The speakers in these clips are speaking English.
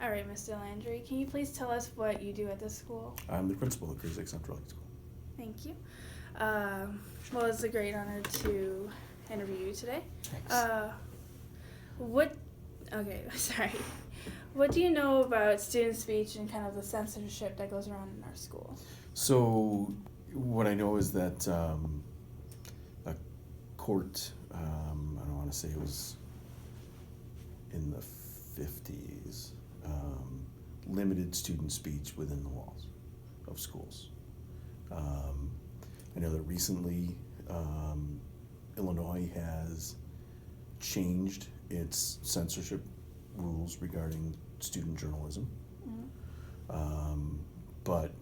All right, Mr. Landry, can you please tell us what you do at this school? I'm the principal at Cruise Lake Central High School. Thank you. Well, it's a great honor to interview you today. Thanks. Sorry. What do you know about student speech and kind of the censorship that goes around in our school? So, what I know is that a court, I don't want to say it was in the 50s, limited student speech within the walls of schools. I know that recently Illinois has changed its censorship rules regarding student journalism, but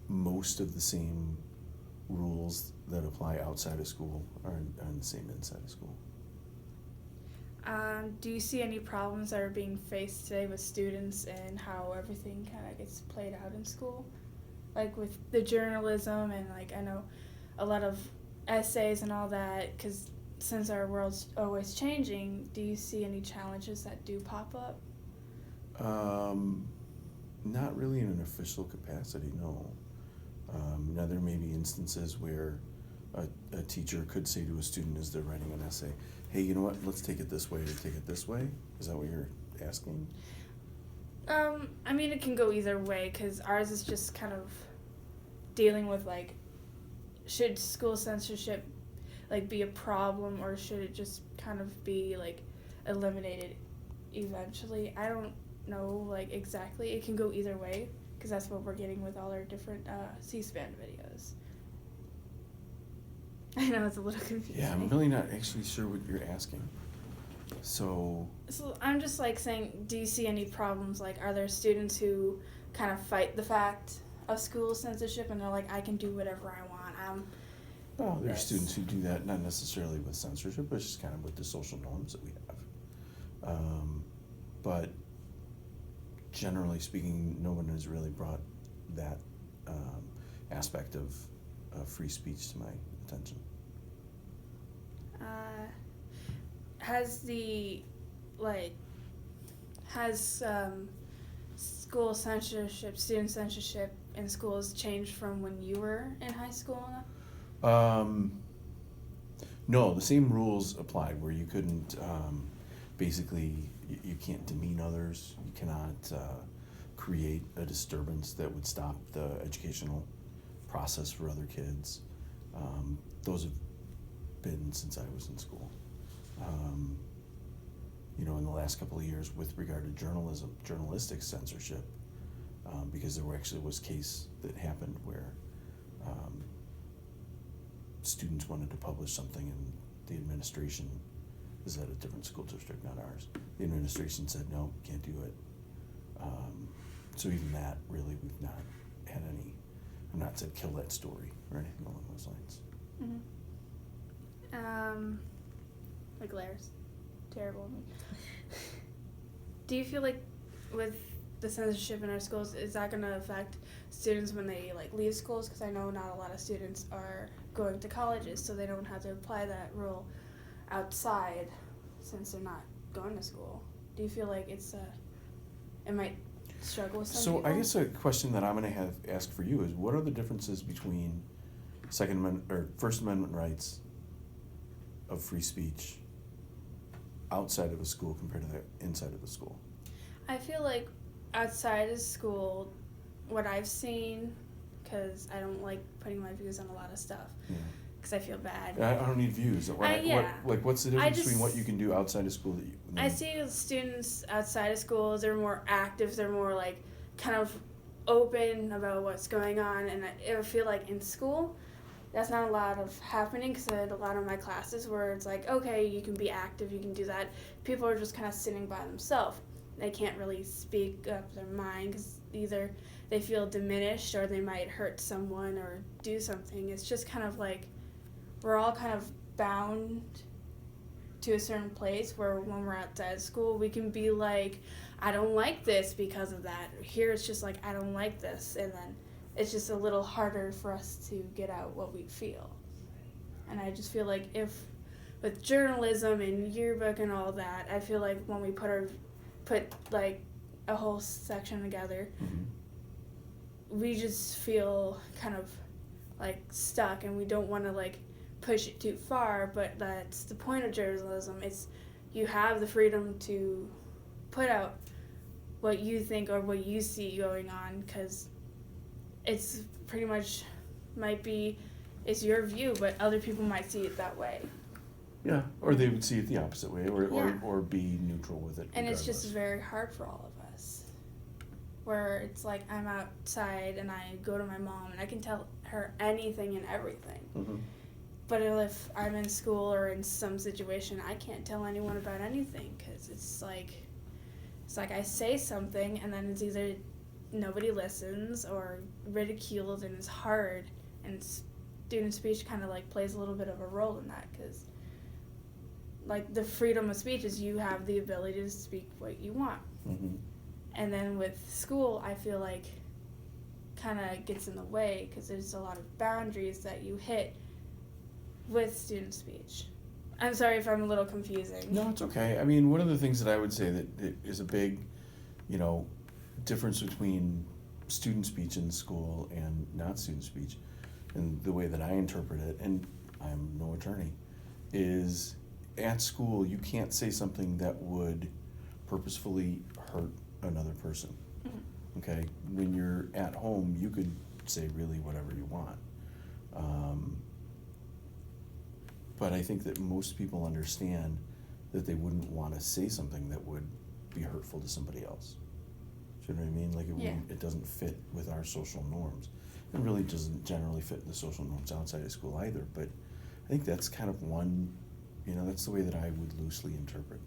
most of the same rules that apply outside of school are the same inside of school. Do you see any problems that are being faced today with students and how everything kind of gets played out in school? Like with the journalism and like I know a lot of essays and all that, because since our world's always changing, do you see any challenges that do pop up? Not really in an official capacity, no. Now there may be instances where a teacher could say to a student as they're writing an essay, hey, you know what, let's take it this way or take it this way? Is that what you're asking? I mean, it can go either way, because ours is just kind of dealing with, like, should school censorship, like, be a problem, or should it just kind of be, like, eliminated eventually? I don't know, like, exactly. It can go either way, because that's what we're getting with all our different C-SPAN videos. I know it's a little confusing. Yeah, I'm really not actually sure what you're asking. So I'm just like saying, do you see any problems? Like, are there students who kind of fight the fact of school censorship and they're like, I can do whatever I want? Well, there are students who do that, not necessarily with censorship, but just kind of with the social norms that we have. But generally speaking, no one has really brought that aspect of free speech to my attention. Has school censorship, student censorship in schools changed from when you were in high school? No, the same rules applied where you couldn't, basically, you can't demean others, you cannot create a disturbance that would stop the educational process for other kids. Those have been since I was in school. In the last couple of years with regard to journalistic censorship, because there actually was a case that happened where students wanted to publish something and the administration is at a different school district, not ours. The administration said, no, can't do it. So even that, really, we've not had any, I'm not said kill that story or anything along those lines. Like glares. Terrible of me. Do you feel like with the censorship in our schools, is that going to affect students when they like leave schools? Because I know not a lot of students are going to colleges, so they don't have to apply that rule outside since they're not going to school. Do you feel like it might struggle with some people? I guess a question that I'm going to ask for you is, what are the differences between Second Amendment or First Amendment rights of free speech outside of a school compared to the inside of the school? I feel like outside of school, what I've seen, because I don't like putting my views on a lot of stuff, because I feel bad. I don't need views. What's the difference between what you can do outside of school that you? I see students outside of school, they're more active, they're more like kind of open about what's going on, and I feel like in school, that's not a lot of happening, because I had a lot of my classes where it's like, okay, you can be active, you can do that. People are just kind of sitting by themselves. They can't really speak up their mind because either they feel diminished or they might hurt someone or do something. It's just kind of like we're all kind of bound to a certain place where when we're outside school, we can be like, I don't like this because of that. Here it's just like, I don't like this, and then it's just a little harder for us to get out what we feel. And I just feel like if with journalism and yearbook and all that, I feel like when we put a whole section together, Mm-hmm. we just feel kind of like stuck, and we don't want to like push it too far. But that's the point of journalism. It's you have the freedom to put out what you think or what you see going on, because it's pretty much might be it's your view, but other people might see it that way. Yeah, or they would see it the opposite way, or, Yeah. or be neutral with it. And it's just regardless. very hard for all of us. Where it's like I'm outside and I go to my mom and I can tell her anything and everything. Mm-hmm. But if I'm in school or in some situation, I can't tell anyone about anything, because it's like I say something and then it's either nobody listens or ridiculed, and it's hard. And student speech kind of like plays a little bit of a role in that, because like the freedom of speech is you have the ability to speak what you want. Mm-hmm. And then with school, I feel like kind of gets in the way, because there's a lot of boundaries that you hit with student speech. I'm sorry if I'm a little confusing. No, it's okay. I mean, one of the things that I would say that is a big, difference between student speech in school and not student speech, and the way that I interpret it, and I'm no attorney, is at school you can't say something that would purposefully hurt another person. Mm-hmm. Okay? When you're at home, you could say really whatever you want. But I think that most people understand that they wouldn't want to say something that would be hurtful to somebody else. Do you know what I mean? Like it doesn't fit with our social norms. It really doesn't generally fit the social norms outside of school either. But I think that's kind of one, that's the way that I would loosely interpret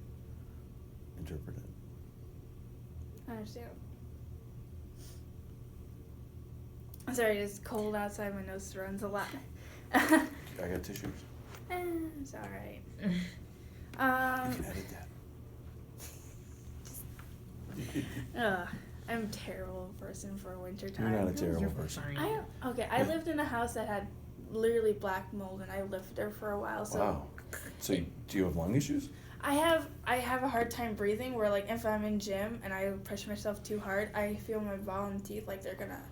it. I understand. I'm sorry, it's cold outside. My nose runs a lot. I got tissues. It's alright. You can edit that. I'm a terrible person for winter You're time. not a terrible person. I lived in a house that had literally black mold, and I lived there for a while. So Wow. So do you have lung issues? I have a hard time breathing, where like if I'm in gym and I push myself too hard, I feel my bottom teeth like they're gonna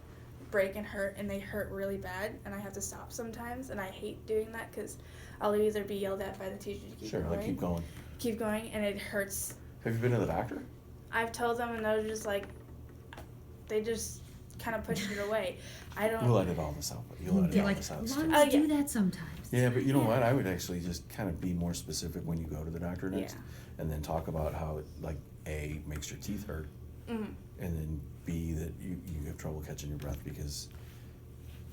break and hurt, and they hurt really bad, and I have to stop sometimes, and I hate doing that, because I'll either be yelled at by the teacher to keep going. Sure, like keep going. And it hurts. Have you been to the doctor? I've told them, and they're just like, they just kind of push it away. I don't. We'll edit all this out. You'll edit They're all like, this out. lungs do that sometimes. Yeah, but you know what? I would actually just kind of be more specific when you go to the doctor next, and then talk about how it, like, A, makes your teeth hurt, Mm-hmm. and then B, that you have trouble catching your breath because,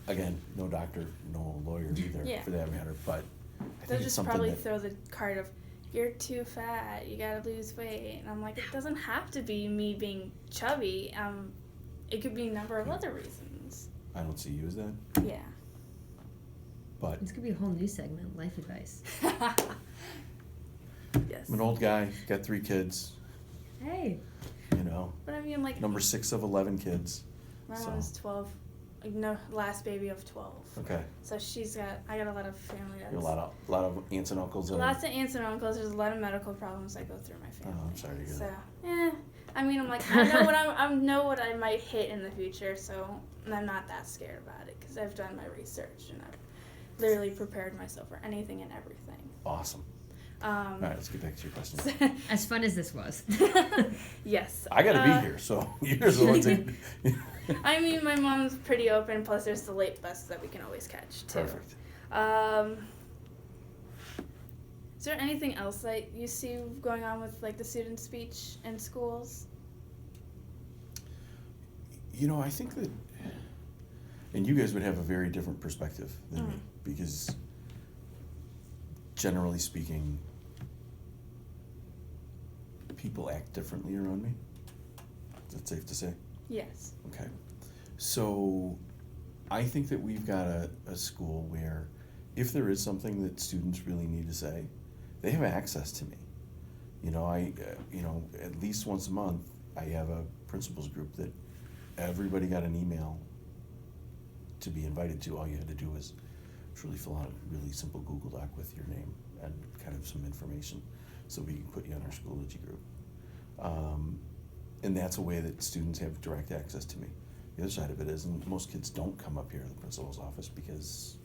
again, no doctor, no lawyer either, for that matter, but I They'll think it's just something probably that, throw the card of, you're too fat, you gotta lose weight. And I'm like, it doesn't have to be me being chubby. It could be a number of other reasons. I don't see you as that, Yeah. but This could be a whole new segment, life advice. Yes. I'm an old guy, got 3 kids, Hey. But I mean, like, number 6 of 11 kids. my so. mom's 12. Like, no, last baby of 12. Okay. So I got a lot of family that's... You have a lot of aunts and uncles. Lots of aunts and uncles. There's a lot of medical problems that go through my family. Oh, I'm sorry to hear that. So, I mean, I'm like, I know what I might hit in the future, so I'm not that scared about it, because I've done my research and I've literally prepared myself for anything and everything. Awesome. All right, let's get back to your question. As fun as this was. Yes. I got to be here, so you guys will take. I mean, my mom's pretty open. Plus, there's the late bus that we can always catch too. Perfect. Is there anything else that you see going on with like the student speech in schools? I think that, and you guys would have a very different perspective than me, because generally speaking, people act differently around me. Is that safe to say? Yes. Okay. So I think that we've got a school where if there is something that students really need to say, they have access to me. At least once a month, I have a principals group that everybody got an email to be invited to. All you had to do was truly fill out a really simple Google Doc with your name and kind of some information so we can put you on our Schoology group. and that's a way that students have direct access to me. The other side of it is, and most kids don't come up here to the principal's office because,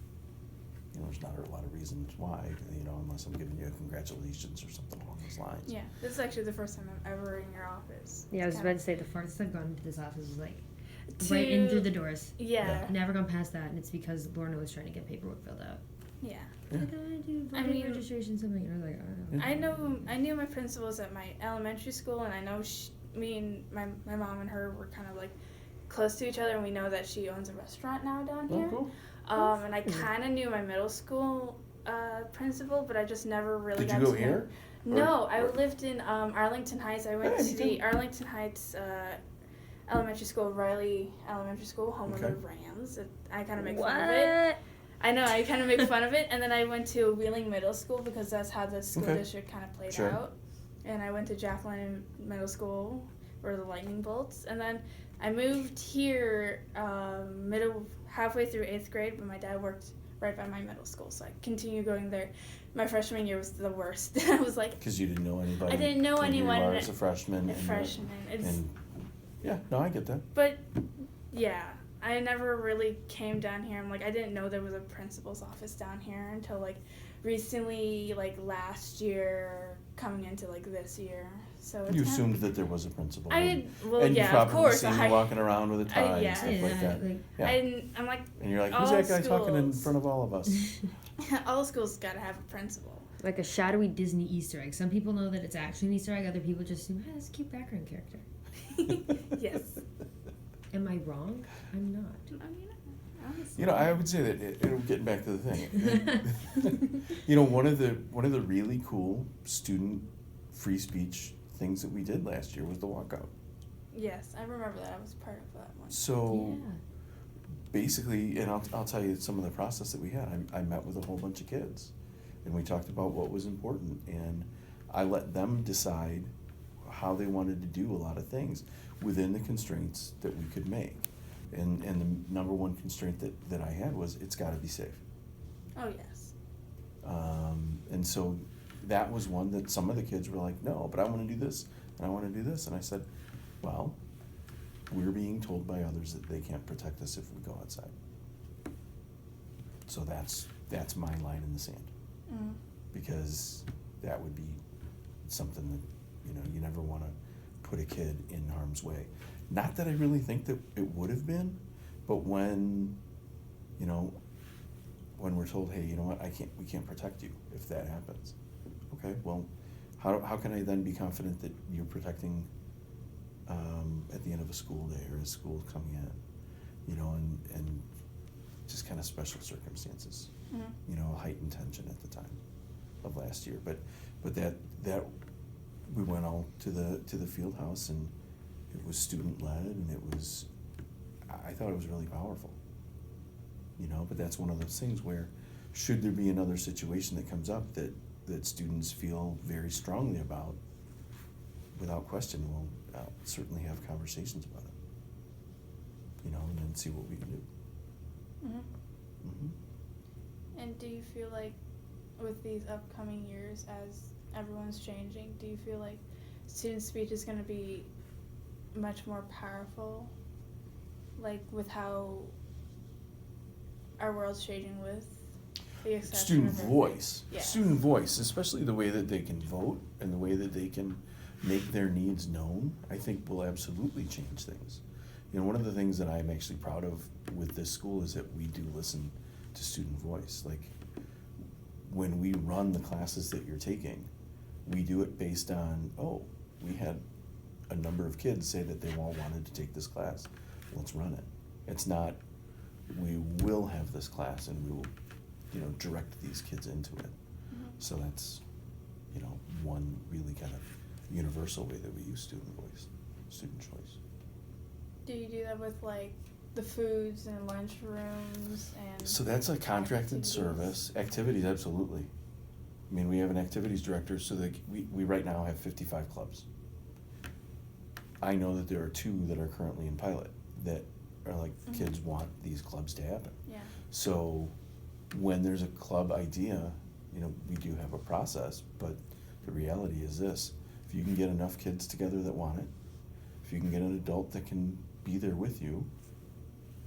you know, there's not a lot of reasons why, you know, unless I'm giving you a congratulations or something along those lines. Yeah, this is actually the first time I'm ever in your office. Yeah, I was It's about kind to say the farthest I've gone into this office is like of- right in through the doors. Yeah. Never gone past that, and it's because Lorna was trying to get paperwork filled out. Yeah. Yeah. Like, I do I voter mean- registration, something. And I was like, oh. I knew my principals at my elementary school, and I know me and my mom and her were kind of like close to each other, and we know that she owns a restaurant now down Oh, here. cool. And I kind of knew my middle school principal, but I just never really Did got you go to here? No, I lived in Arlington Heights. I went Hey, to me the too. Arlington Heights elementary school, Riley Elementary School, home Okay. of the Rams. I kind of make fun of it. I know, I kind of make fun of it. And then I went to Wheeling Middle School because that's how the school Okay. district kind of played Sure. out. And I went to Jacqueline Middle School, where the lightning bolts. And then I moved here halfway through 8th grade, but my dad worked right by my middle school, so I continued going there. My freshman year was the worst. I was like Because you didn't know anybody. I didn't know till anyone, You were and as a freshman. a and freshman. And yeah, no, I get that. But yeah, I never really came down here. I'm like, I didn't know there was a principal's office down here until like recently, like last year, coming into like this year. So it's You kind of- assumed that there was a principal. I well, and yeah, you probably of course. seen her walking around with a tie yeah. and stuff Yeah, like that. like, Yeah. I'm like, And you're like, who's all that guy talking in schools. front of all of us? all schools got to have a principal. like a shadowy Disney Easter egg. Some people know that it's actually an Easter egg. Other people just assume, hey, that's a cute background character. Yes. Am I wrong? I'm not. I mean, honestly. You know, I would say that getting back to the thing. You know, one of the really cool student free speech things that we did last year was the walkout. Yes, I remember that. I was part of that one. So Yeah. basically, and I'll tell you some of the process that we had. I met with a whole bunch of kids, and we talked about what was important, and I let them decide how they wanted to do a lot of things within the constraints that we could make. And the number one constraint that I had was it's got to be safe. Oh yes. And so that was one that some of the kids were like, no, but I want to do this, and I want to do this. And I said, well, we're being told by others that they can't protect us if we go outside. So that's my line in the sand, Mm. because that would be something that, you know, you never want to put a kid in harm's way. Not that I really think that it would have been, but when, you know, when we're told, hey, you know what, we can't protect you if that happens. Okay, well, how can I then be confident that you're protecting at the end of a school day or as school coming in, you know, and just kind of special circumstances, Mm. you know, heightened tension at the time of last year. But that we went all to the field house, and it was student led, and I thought it was really powerful. You know, but that's one of those things where, should there be another situation that comes up that students feel very strongly about, without question, we'll certainly have conversations about it. You know, and then see what we can do. Mhm. Mm-hmm. And do you feel like, with these upcoming years, as everyone's changing, do you feel like student speech is going to be much more powerful, like with how our world's changing with the exception Student of voice. Yeah. Student voice, especially the way that they can vote and the way that they can make their needs known, I think will absolutely change things. You know, one of the things that I'm actually proud of with this school is that we do listen to student voice. Like, when we run the classes that you're taking, we do it based on, oh, we had a number of kids say that they all wanted to take this class. Let's run it. It's not, we will have this class and we will, you know, direct these kids into it. Mhm. So that's, you know, one really kind of universal way that we use student voice, student choice. Do you do that with like the foods and lunchrooms and? So that's a contracted activities? service. Activities, absolutely. I mean, we have an activities director, so that we right now have 55 clubs. I know that there are 2 that are currently in pilot that are like, Mhm. kids want these clubs to happen. Yeah. So when there's a club idea, you know, we do have a process, but the reality is this: if you can get enough kids together that want it, if if you can get an adult that can be there with you,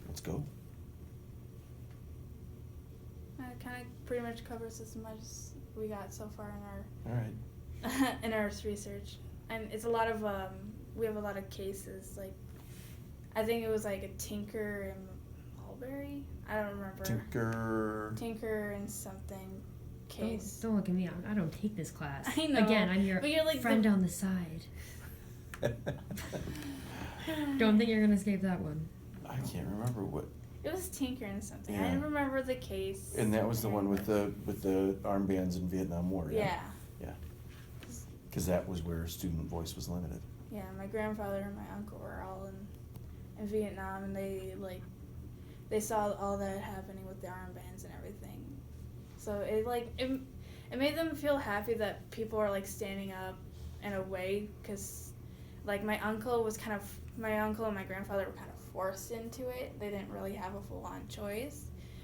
let's go. That kind of pretty much covers as much as we got so far in All right. our in our research, and it's a lot of we have a lot of cases. Like, I think it was like a Tinker and Mulberry. I don't remember. Tinker and something case. Don't look at me. I don't take this class. I know. Again, I'm your But you're like friend on the side. Don't think you're gonna escape that one. I can't remember what. It was Tinker and something. Yeah. I didn't remember the case. And that was the one with the armbands in Vietnam War. Yeah. Because that was where student voice was limited. Yeah, my grandfather and my uncle were all in Vietnam, and they saw all that happening with the armbands and everything. So it made them feel happy that people are like standing up in a way, because like my uncle and my grandfather were kind of forced into it. They didn't really have a full-on choice,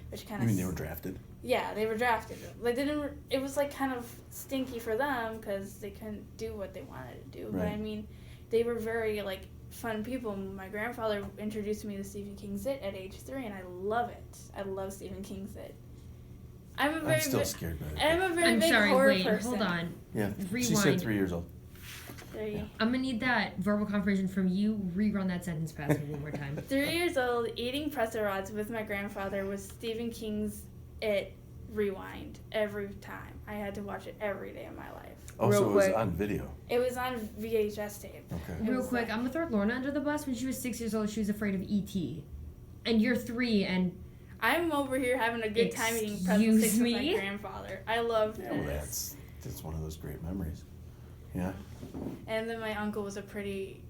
which kind of. You mean they were drafted? Yeah, they were drafted. They didn't. It was like kind of stinky for them because they couldn't do what they wanted to do. But Right. I mean, they were very like fun people. My grandfather introduced me to Stephen King's It at age 3, and I love it. I love Stephen King's It. I'm still scared by it. I'm a very I'm big sorry. horror Wait, person. hold on. Yeah, Rewind. she said 3 years old. There you. I'm gonna need that verbal confirmation from you. Rerun that sentence past me one more time. 3 years old, eating pretzel rods with my grandfather was Stephen King's It Rewind every time. I had to watch it every day of my life. Oh, Real so it was quick. on video. It was on VHS tape. Okay. It Real was quick, like- I'm gonna throw Lorna under the bus. When she was 6 years old, she was afraid of E.T. And you're 3, and I'm over here having a good time eating pretzel Excuse sticks with my me? grandfather. I loved Yeah, well, this. that's one of those great memories. Yeah. And then my uncle was a pretty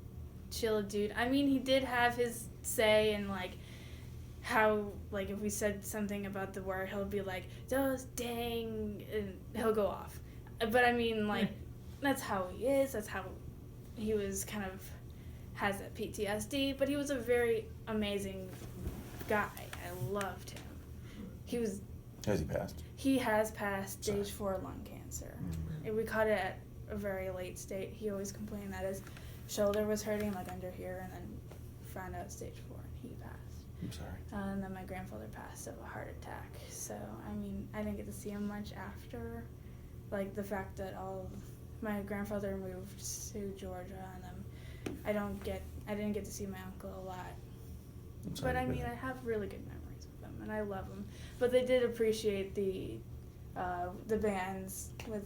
chill dude. I mean, he did have his say in like how, like, if we said something about the word, he'll be like, "Those dang," and he'll go off. But I mean, like, that's how he is. That's how he was kind of has that PTSD. But he was a very amazing guy. I loved him. Has he passed? He has passed Sorry. stage 4 lung cancer. Mm. And we caught it at a very late state. He always complained that his shoulder was hurting, like under here, and then found out stage 4, and he passed. I'm sorry. And then my grandfather passed of a heart attack. So, I mean, I didn't get to see him much after. Like, the fact that my grandfather moved to Georgia, and then I didn't get to see my uncle a lot. I'm sorry But I to hear mean, that. I have really good memories with them, and I love them. But they did appreciate the bands with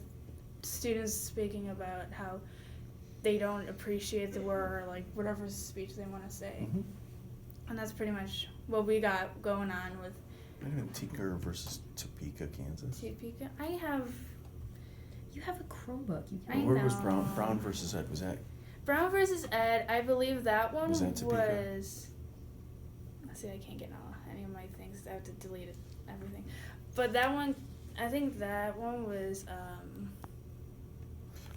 students speaking about how they don't appreciate the word, or like whatever speech they want to say. Mhm. And that's pretty much what we got going on with Might have been Tinker versus Topeka, Kansas. Topeka. you have a Chromebook. You I can. Where was know. Brown versus Ed? Was that? Brown versus Ed. I believe that one Was that Topeka? was. See, I can't get any of my things. I have to delete it, everything. But that one, I think that one was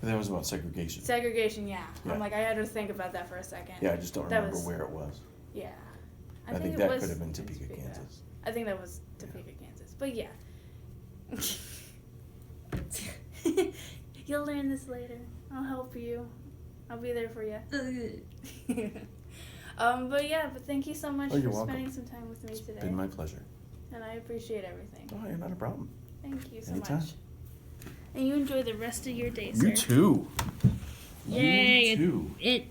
That was about segregation. segregation. Yeah. Yeah. I'm like, I had to think about that for a second. Yeah, I just don't That remember was- where it was. Yeah. I think it that was could have been in Topeka, Kansas. I think that was Topeka, Kansas. But yeah. You'll learn this later. I'll help you. I'll be there for you. But yeah, but thank you so much Oh, you're for welcome. spending some time with me It's today. been my pleasure. And I appreciate everything. Oh, yeah, not a problem. Thank you so Anytime. much. And you enjoy the rest of your day, sir. You too. Yay! You too. It